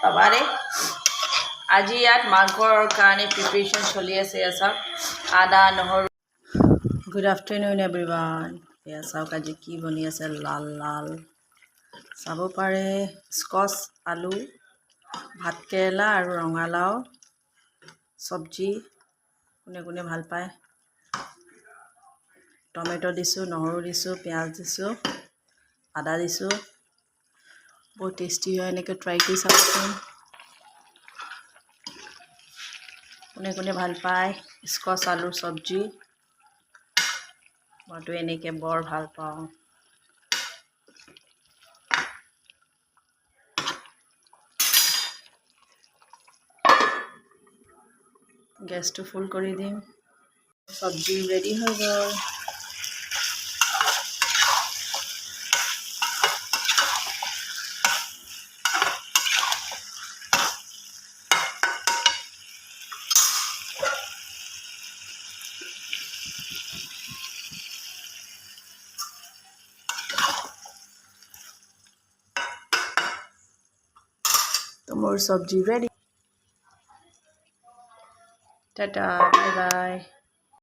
বাবাৰে আজি ইয়াত মাংসৰ কাৰণে প্ৰিপাৰেশ্যন চলি আছে চাওক আদা নহৰু গুড আফটাৰনুন এভৰিৱান এয়া চাওক আজি কি বনি আছে লাল লাল চাব পাৰে স্কচ আলু ভাতকেৰেলা আৰু ৰঙালাও চব্জি কোনে কোনে ভাল পায় টমেটো দিছোঁ নহৰু দিছোঁ পিঁয়াজ দিছোঁ আদা দিছোঁ বহুত টেষ্টি হয় এনেকৈ ট্ৰাই কৰি চাবচোন কোনে কোনে ভাল পায় স্কচ আলুৰ চব্জি মইতো এনেকৈ বৰ ভাল পাওঁ গেছটো ফুল কৰি দিম চব্জি ৰেডি হৈ গ'ল তো মোৰ চব্জি ৰেডি টাটা বাই বাই